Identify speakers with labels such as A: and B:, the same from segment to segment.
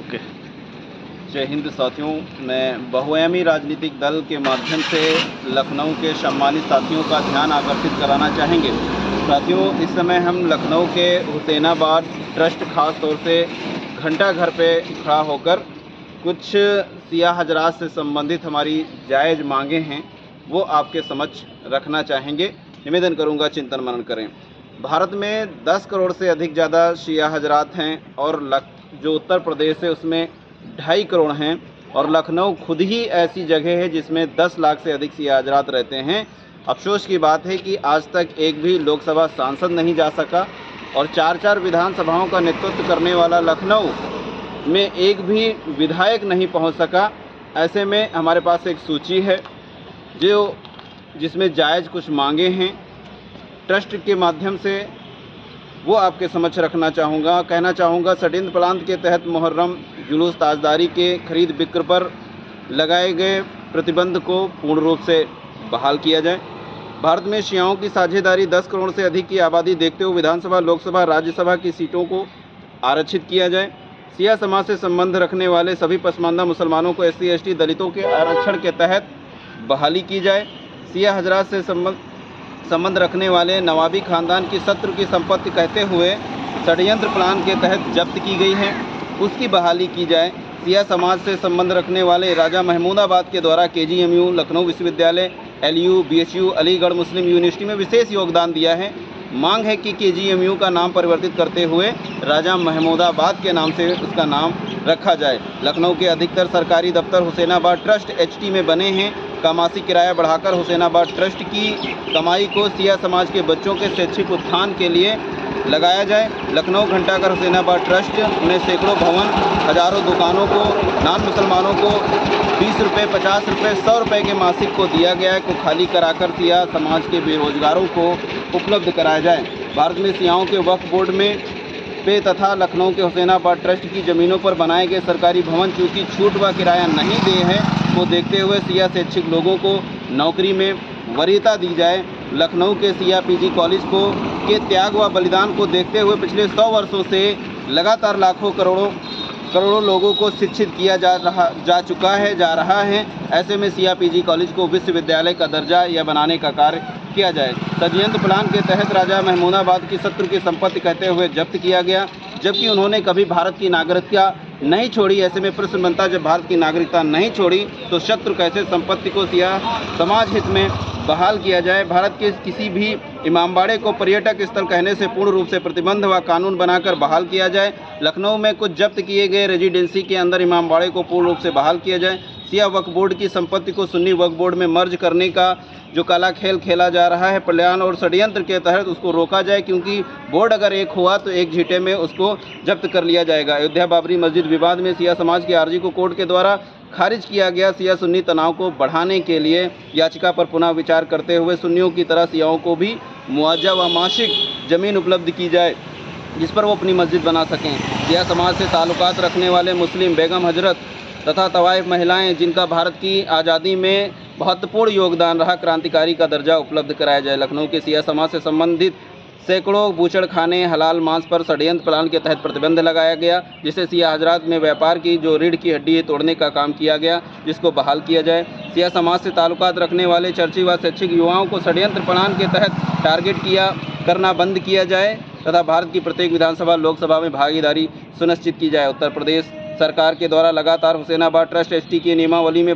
A: Okay. जय हिंद साथियों, मैं बहुआयामी राजनीतिक दल के माध्यम से लखनऊ के सम्मानित साथियों का ध्यान आकर्षित कराना चाहेंगे। साथियों, इस समय हम लखनऊ के हुसैनाबाद ट्रस्ट खास तौर से घंटा घर पे खड़ा होकर कुछ सियाह हजरात से संबंधित हमारी जायज़ मांगे हैं वो आपके समक्ष रखना चाहेंगे। निवेदन करूंगा, चिंतन मनन करें। भारत में 10 करोड़ से अधिक ज़्यादा शिया हजरात हैं और जो उत्तर प्रदेश है उसमें 2.5 करोड़ हैं, और लखनऊ खुद ही ऐसी जगह है जिसमें 10 लाख से अधिक शिया हजरात रहते हैं। अफसोस की बात है कि आज तक एक भी लोकसभा सांसद नहीं जा सका और 4-4 विधानसभाओं का नेतृत्व करने वाला लखनऊ में एक भी विधायक नहीं पहुंच सका। ऐसे में हमारे पास एक सूची है जिसमें जायज़ कुछ मांगे हैं, ट्रस्ट के माध्यम से वो आपके समक्ष रखना चाहूँगा। कहना चाहूँगा, षड्यंत्र प्लान के तहत मुहर्रम जुलूस ताजदारी के खरीद बिक्र पर लगाए गए प्रतिबंध को पूर्ण रूप से बहाल किया जाए। भारत में शियाओं की साझेदारी 10 करोड़ से अधिक की आबादी देखते हुए विधानसभा, लोकसभा, राज्यसभा की सीटों को आरक्षित किया जाए। शिया समाज से संबंध रखने वाले सभी पसमानदा मुसलमानों को SC, ST दलितों के आरक्षण के तहत बहाली की जाए। शिया हजरात से संबंध रखने वाले नवाबी खानदान की शत्रु की संपत्ति कहते हुए षड्यंत्र प्लान के तहत जब्त की गई है, उसकी बहाली की जाए। शिया समाज से संबंध रखने वाले राजा महमूदाबाद के द्वारा KGMU, लखनऊ विश्वविद्यालय, LU, BHU, अलीगढ़ मुस्लिम यूनिवर्सिटी में विशेष योगदान दिया है। मांग है कि KGMU का नाम परिवर्तित करते हुए राजा महमूदाबाद के नाम से उसका नाम रखा जाए। लखनऊ के अधिकतर सरकारी दफ्तर हुसैनाबाद ट्रस्ट HT में बने हैं। का मासिक किराया बढ़ाकर हुसैनाबाद ट्रस्ट की कमाई को शिया समाज के बच्चों के शैक्षिक उत्थान के लिए लगाया जाए। लखनऊ घंटाघर हुसैनाबाद ट्रस्ट में सैकड़ों भवन, हजारों दुकानों को नान मुसलमानों को 20 रुपये, 50 रुपये, 100 रुपये के मासिक को दिया गया है, को खाली कराकर शिया समाज के बेरोजगारों को उपलब्ध कराया जाए। भारत में शियाओं के वक्फ बोर्ड में पे तथा लखनऊ के हुसैनाबाद ट्रस्ट की ज़मीनों पर बनाए गए सरकारी भवन चूँकि छूट व किराया नहीं दे है, को देखते हुए शिया शैक्षिक लोगों को नौकरी में वरीयता दी जाए। लखनऊ के शिया PG कॉलेज के त्याग व बलिदान को देखते हुए पिछले 100 वर्षों से लगातार लाखों करोड़ों लोगों को शिक्षित किया जा रहा है। ऐसे में शिया PG कॉलेज को विश्वविद्यालय का दर्जा या बनाने का कार्य किया जाए। षड्यंत्र प्लान के तहत राजा महमूदाबाद की शत्रु की संपत्ति कहते हुए जब्त किया गया, जबकि उन्होंने कभी भारत की नागरिकता नहीं छोड़ी। ऐसे में प्रश्न बनता, जब भारत की नागरिकता नहीं छोड़ी तो शत्रु कैसे संपत्ति को शिया समाज हित में बहाल किया जाए। भारत के किसी भी इमामबाड़े को पर्यटक स्थल कहने से पूर्ण रूप से प्रतिबंध व कानून बनाकर बहाल किया जाए। लखनऊ में कुछ जब्त किए गए रेजिडेंसी के अंदर इमामबाड़े को पूर्ण रूप से बहाल किया जाए। शिया वक्फ बोर्ड की संपत्ति को सुन्नी वक्फ बोर्ड में मर्ज करने का जो काला खेल खेला जा रहा है, प्लान और षड्यंत्र के तहत उसको रोका जाए, क्योंकि बोर्ड अगर एक हुआ तो एक झींटे में उसको जब्त कर लिया जाएगा। अयोध्या बाबरी मस्जिद विवाद में शिया समाज की अर्जी को कोर्ट के द्वारा खारिज किया गया। शिया सुन्नी तनाव को बढ़ाने के लिए याचिका पर पुनः विचार करते हुए सुन्नियों की तरह शियाओं को भी मुआवजा व मासिक ज़मीन उपलब्ध की जाए जिस पर वो अपनी मस्जिद बना सकें। शिया समाज से ताल्लुकात रखने वाले मुस्लिम बेगम हजरत तथा तवाइफ महिलाएं जिनका भारत की आज़ादी में महत्वपूर्ण योगदान रहा, क्रांतिकारी का दर्जा उपलब्ध कराया जाए। लखनऊ के शिया समाज से संबंधित सैकड़ों बूचड़खाने हलाल मांस पर षड्यंत्र प्लान के तहत प्रतिबंध लगाया गया, जिससे शिया हजरात में व्यापार की जो रीढ़ की हड्डी है तोड़ने का काम किया गया, जिसको बहाल किया जाए। शिया समाज से ताल्लुकात रखने वाले चर्ची व शैक्षिक युवाओं को षड्यंत्र प्लान के तहत टारगेट करना बंद किया जाए तथा भारत की प्रत्येक विधानसभा, लोकसभा में भागीदारी सुनिश्चित की जाए। उत्तर प्रदेश सरकार के द्वारा लगातार हुसैनाबाद ट्रस्ट ST की नियमावली में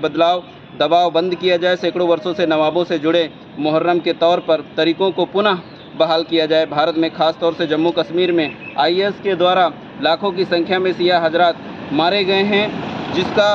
A: दबाव बंद किया जाए। सैकड़ों वर्षों से नवाबों से जुड़े मुहर्रम के तौर पर तरीकों को पुनः बहाल किया जाए। भारत में खास तौर से जम्मू कश्मीर में IS के द्वारा लाखों की संख्या में शिया हजरात मारे गए हैं, जिसका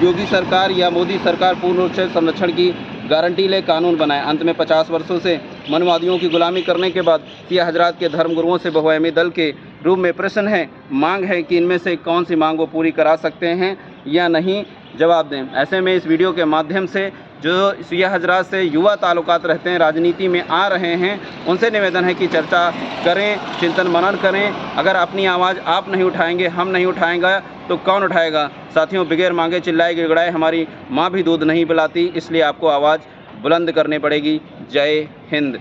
A: योगी सरकार या मोदी सरकार पूर्ण रूप से संरक्षण की गारंटी ले कानून बनाए। अंत में 50 वर्षों से मनवादियों की गुलामी करने के बाद शिया हजरात के धर्मगुरुओं से बहुआयामी दल के रूप में प्रश्न है, मांग है कि इनमें से कौन सी मांग वो पूरी करा सकते हैं या नहीं, जवाब दें। ऐसे में इस वीडियो के माध्यम से जो शिया हजरात से युवा ताल्लुकात रहते हैं, राजनीति में आ रहे हैं, उनसे निवेदन है कि चर्चा करें, चिंतन मनन करें। अगर अपनी आवाज़ आप नहीं उठाएंगे, हम नहीं उठाएंगे तो कौन उठाएगा। साथियों, बगैर मांगे चिल्लाए गिड़गड़ाए हमारी माँ भी दूध नहीं पिलाती, इसलिए आपको आवाज़ बुलंद करनी पड़ेगी। जय हिंद।